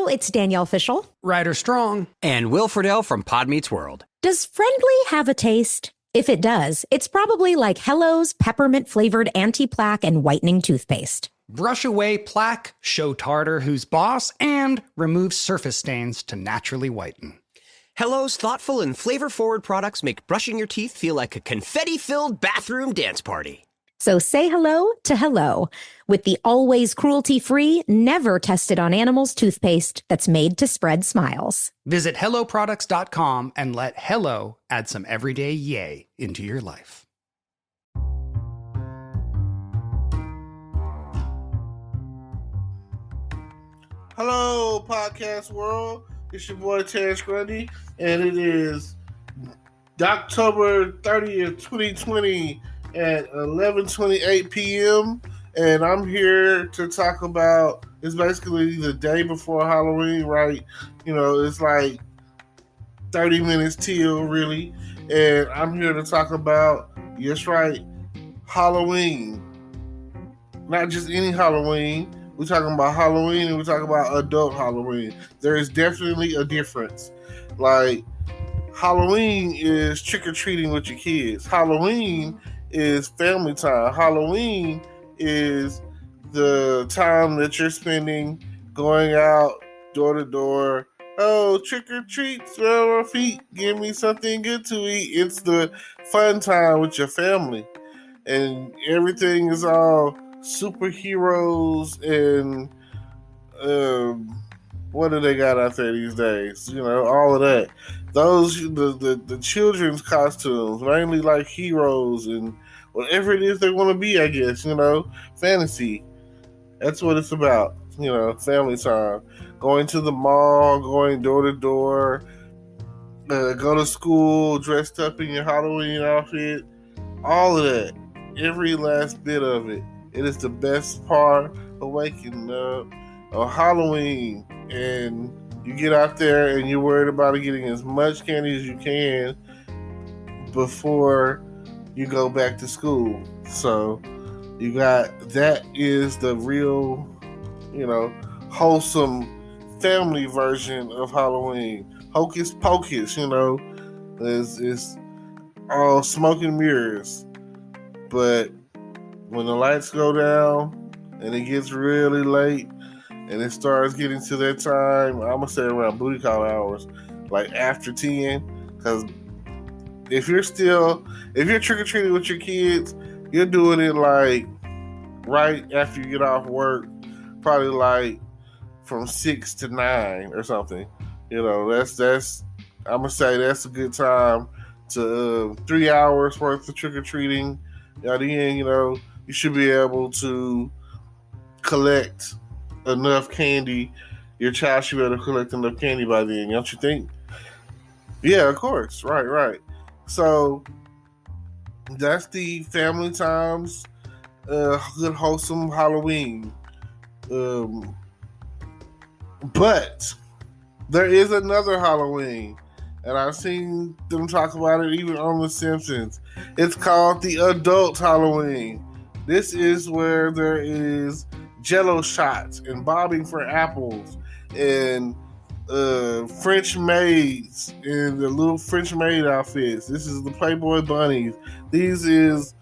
Hello, it's Danielle Fishel. Ryder Strong. And Will Friedle from Pod Meets World. Does friendly have a taste? If it does, it's probably like Hello's peppermint-flavored anti-plaque and whitening toothpaste. Brush away plaque, show tartar who's boss, and remove surface stains to naturally whiten. Hello's thoughtful and flavor-forward products make brushing your teeth feel like a confetti-filled bathroom dance party. So say hello to Hello with the always cruelty-free, never tested on animals toothpaste that's made to spread smiles. Visit HelloProducts.com and let Hello add some everyday yay into your life. Hello, podcast world. It's your boy Terrence Grundy, and it is October 30th, 2020 at 11:28 p.m. And I'm here to talk about, it's basically the day before Halloween, right? You know, it's like 30 minutes till, really. And I'm here to talk about, yes, right, Halloween. Not just any Halloween. We're talking about Halloween and we're talking about adult Halloween. There is definitely a difference. Like, Halloween is trick-or-treating with your kids. Halloween is family time. Halloween is the time that you're spending going out door to door. Oh, trick or treat, smell our feet, give me something good to eat. It's the fun time with your family. And everything is all superheroes and what do they got out there these days? You know, all of that. Those the children's costumes, mainly like heroes and whatever it is they want to be, I guess, you know, fantasy. That's what it's about, you know, family time. Going to the mall, going door to door, go to school dressed up in your Halloween outfit, all of that, every last bit of it. It is the best part of waking up on Halloween, and you get out there and you're worried about getting as much candy as you can before you go back to school. So you got, that is the real, you know, wholesome family version of Halloween. Hocus pocus, you know, it's all smoke and mirrors. But when the lights go down and it gets really late and it starts getting to that time, I'm gonna say around booty call hours, like after 10, because if you're trick-or-treating with your kids, you're doing it like right after you get off work, probably like from 6 to 9 or something. You know, that's I'm gonna say that's a good time to 3 hours worth of trick-or-treating. At the end, you know, you should be able to collect enough candy. Your child should be able to collect enough candy by then, don't you think? Yeah, of course. Right. So that's the family times, good wholesome Halloween. But there is another Halloween, and I've seen them talk about it even on The Simpsons. It's called the adult Halloween. This is where there is Jello shots and bobbing for apples and French maids in the little French maid outfits. This is the Playboy bunnies. These is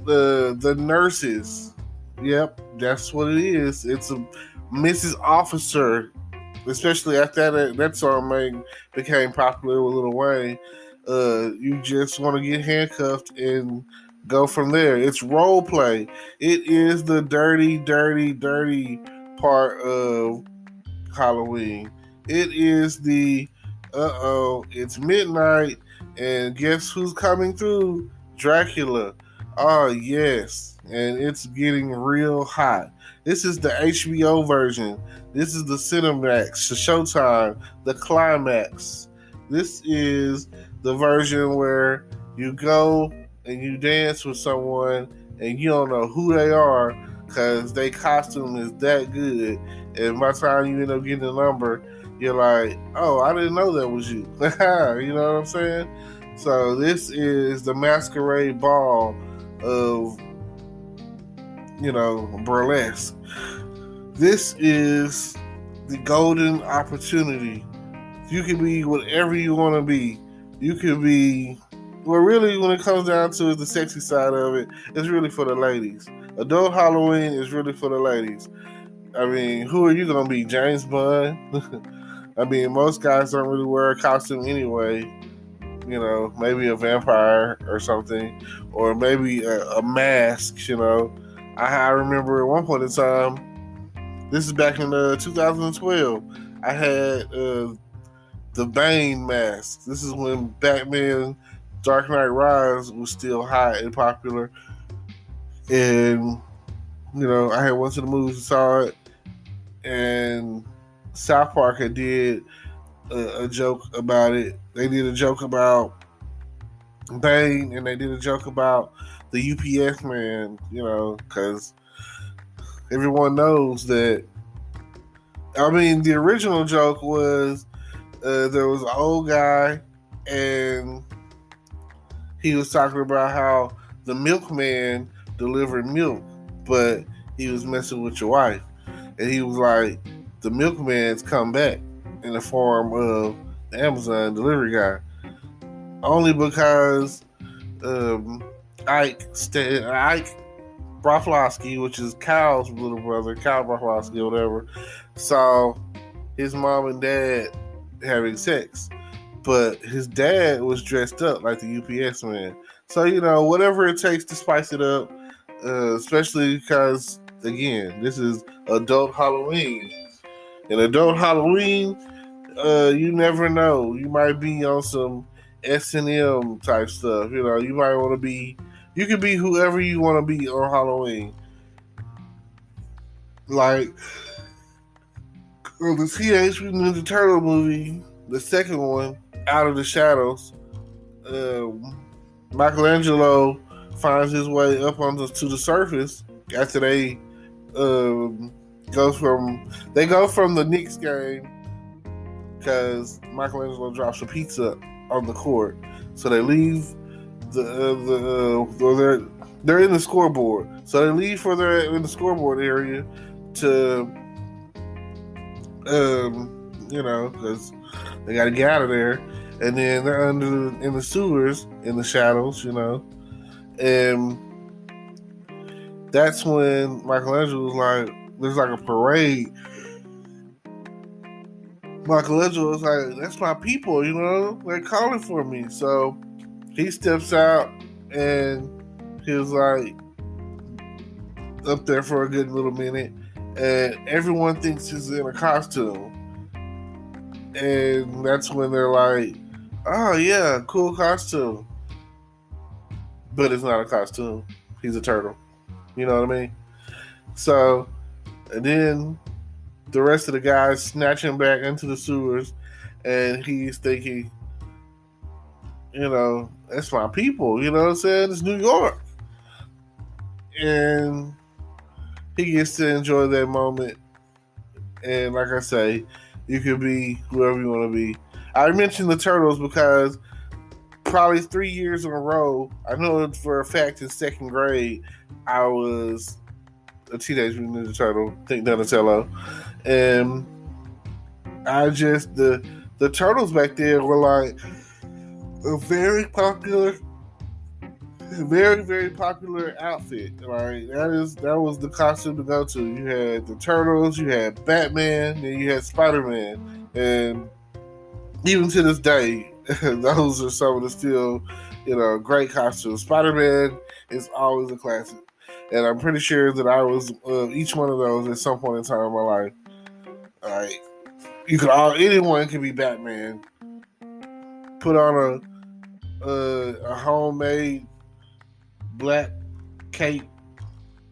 the nurses. Yep, that's what it is. It's a Mrs. Officer, especially after that song became popular with Lil Wayne. You just want to get handcuffed and go from there. It's role play. It is the dirty part of Halloween. It is the it's midnight and guess who's coming through? Dracula. Oh yes, and it's getting real hot. This is the HBO version. This is the Cinemax, the Showtime, the Climax. This is the version where you go and you dance with someone and you don't know who they are because their costume is that good. And by the time you end up getting the number, you're like, oh, I didn't know that was you. You know what I'm saying? So this is the masquerade ball of, you know, burlesque. This is the golden opportunity. You can be whatever you want to be. You can be, well, really, when it comes down to the sexy side of it, it's really for the ladies. Adult Halloween is really for the ladies. I mean, who are you going to be? James Bond? I mean, most guys don't really wear a costume anyway. You know, maybe a vampire or something, or maybe a mask, you know. I remember at one point in time, this is back in 2012, I had the Bane mask. This is when Batman Dark Knight Rise was still hot and popular. And, you know, I had went to the movies and saw it. And South Park had did a joke about it. They did a joke about Bane, and they did a joke about the UPS man, you know, because everyone knows that. I mean, the original joke was there was an old guy, and he was talking about how the milkman delivered milk, but he was messing with your wife. And he was like, the milkman's come back in the form of the Amazon delivery guy. Only because Ike Broflovski, which is Kyle's little brother, Kyle Broflovski or whatever, saw his mom and dad having sex. But his dad was dressed up like the UPS man. So, you know, whatever it takes to spice it up, especially because, again, this is adult Halloween. And adult Halloween, you never know. You might be on some S&M type stuff. You know, you might want to be, you can be whoever you want to be on Halloween. Like, the Teenage Mutant Ninja Turtle movie, the second one, Out of the Shadows, Michelangelo finds his way up to the surface after they go from the Knicks game because Michelangelo drops a pizza on the court. So they leave they're in the scoreboard. So they leave for they're in the scoreboard area to you know, because they got to get out of there. And then they're in the sewers, in the shadows, you know. And that's when Michelangelo was like, there's like a parade. Michelangelo was like, that's my people, you know, they're calling for me. So he steps out and he was like up there for a good little minute. And everyone thinks he's in a costume. And that's when they're like, oh yeah, cool costume. But it's not a costume. He's a turtle. You know what I mean? So, and then the rest of the guys snatch him back into the sewers, and he's thinking, you know, that's my people. You know what I'm saying? It's New York. And he gets to enjoy that moment. And like I say, you can be whoever you want to be. I mentioned the Turtles because probably 3 years in a row, I know for a fact in second grade, I was a Teenage Mutant Ninja Turtle, think Donatello. And I just, the Turtles back there were like a very popular, very, very popular outfit. Like that was the costume to go to. You had the Turtles, you had Batman, and you had Spider-Man. And even to this day, those are some of the still, you know, great costumes. Spider-Man is always a classic. And I'm pretty sure that I was each one of those at some point in time in my life. Like, anyone can be Batman. Put on a homemade black cape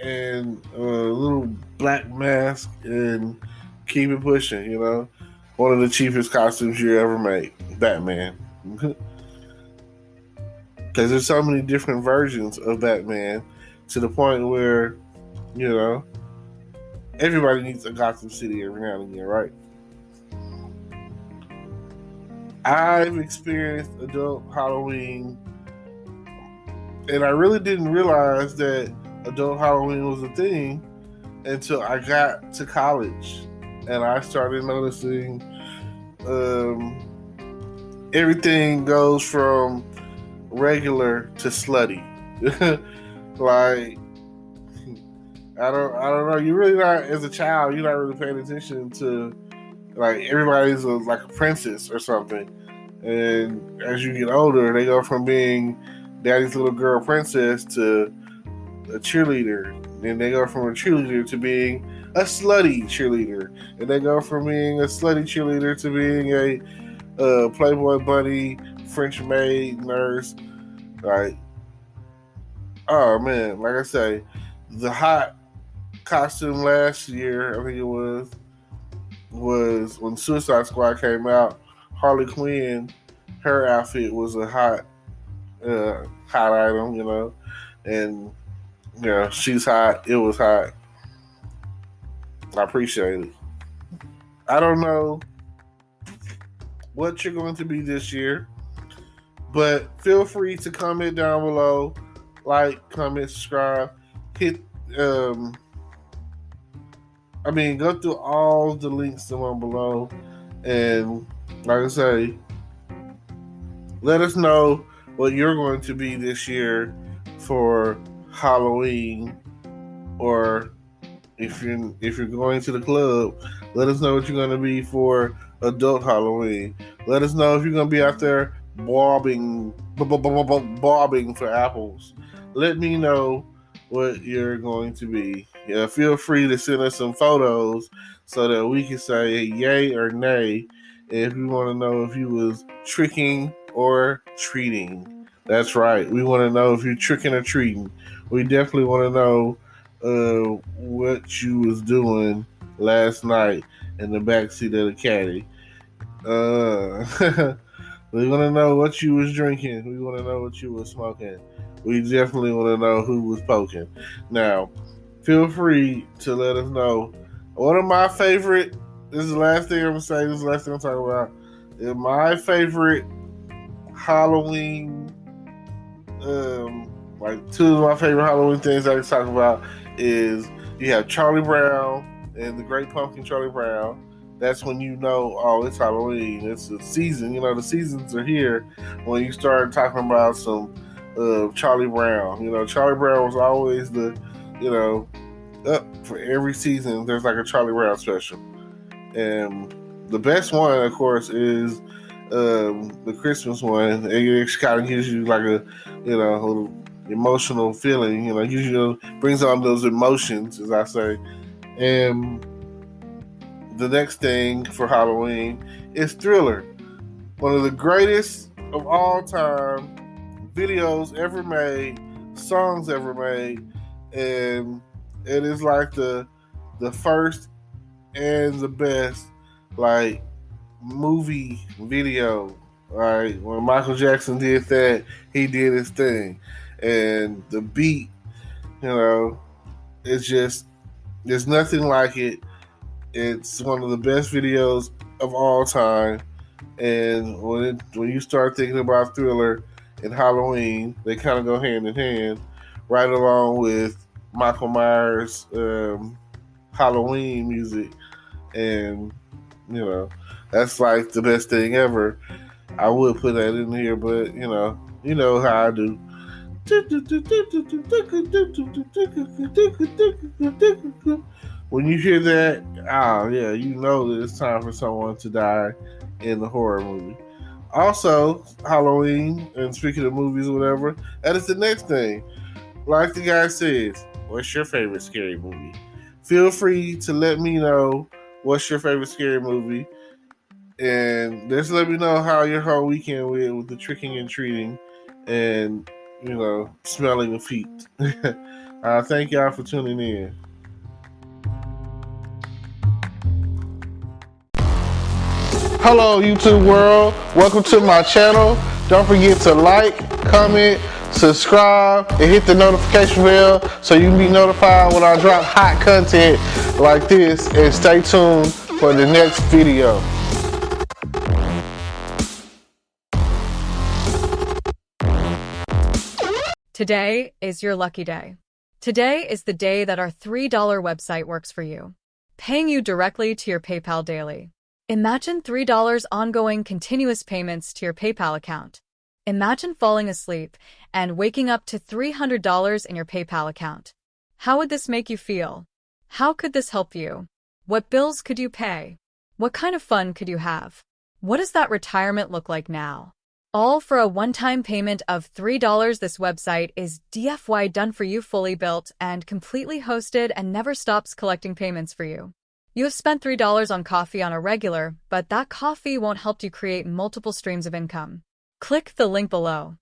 and a little black mask and keep it pushing, you know. One of the cheapest costumes you ever made, Batman. Because there's so many different versions of Batman to the point where, you know, everybody needs a Gotham City every now and again, right? I've experienced adult Halloween, and I really didn't realize that adult Halloween was a thing until I got to college. and I started noticing everything goes from regular to slutty. Like, I don't know. You really not, as a child, you're not really paying attention to, like, everybody's like a princess or something. And as you get older, they go from being daddy's little girl princess to a cheerleader. And they go from a cheerleader to being a slutty cheerleader. And they go from being a slutty cheerleader to being a Playboy bunny, French maid, nurse. Like, oh man, like I say, the hot costume last year, I think it was when Suicide Squad came out. Harley Quinn, her outfit was a hot item, and she's hot. It was hot. I appreciate it. I don't know what you're going to be this year, but feel free to comment down below, like, comment, subscribe, hit. Go through all the links down below, and like I say, let us know what you're going to be this year for Halloween, or if you're going to the club, let us know what you're going to be for adult Halloween. Let us know if you're going to be out there bobbing for apples. Let me know what you're going to be. Yeah, feel free to send us some photos so that we can say yay or nay if you want to know if you was tricking or treating. That's right. We want to know if you're tricking or treating. We definitely want to know what you was doing last night in the backseat of the caddy. We want to know what you was drinking. We want to know what you was smoking. We definitely want to know who was poking. Now, feel free to let us know. One of my favorite, this is the last thing I'm going to say, this is the last thing I'm talking about, is my favorite Halloween, two of my favorite Halloween things I can talk about is you have Charlie Brown and the Great Pumpkin Charlie Brown. That's when you know, oh, it's Halloween. It's the season. The seasons are here when you start talking about some Charlie Brown. Charlie Brown was always up for every season. There's like a Charlie Brown special. And the best one, of course, is the Christmas one. It kind of gives you like a little emotional feeling. Brings on those emotions, as I say. And the next thing for Halloween is Thriller, one of the greatest of all time videos ever made, songs ever made, and it is like the first and the best movie video. Right, when Michael Jackson did that, he did his thing, and the beat, it's just, there's nothing like it. It's one of the best videos of all time, and when you start thinking about Thriller and Halloween, they kind of go hand in hand, right along with Michael Myers' Halloween music, and that's like the best thing ever. I would put that in here, but you know how I do. When you hear that, yeah, you know that it's time for someone to die in the horror movie. Also, Halloween, and speaking of movies or whatever, that is the next thing. Like the guy says, what's your favorite scary movie? Feel free to let me know what's your favorite scary movie. And just let me know how your whole weekend went with the tricking and treating and, smelling of feet. Thank y'all for tuning in. Hello, YouTube world. Welcome to my channel. Don't forget to like, comment, subscribe, and hit the notification bell so you can be notified when I drop hot content like this. And stay tuned for the next video. Today is your lucky day. Today is the day that our $3 website works for you. paying you directly to your PayPal daily. Imagine $3 ongoing continuous payments to your PayPal account. Imagine falling asleep and waking up to $300 in your PayPal account. How would this make you feel? How could this help you? What bills could you pay? What kind of fun could you have? What does that retirement look like now? All for a one-time payment of $3. This website is DFY done for you, fully built and completely hosted, and never stops collecting payments for you. You have spent $3 on coffee on a regular, but that coffee won't help you create multiple streams of income. Click the link below.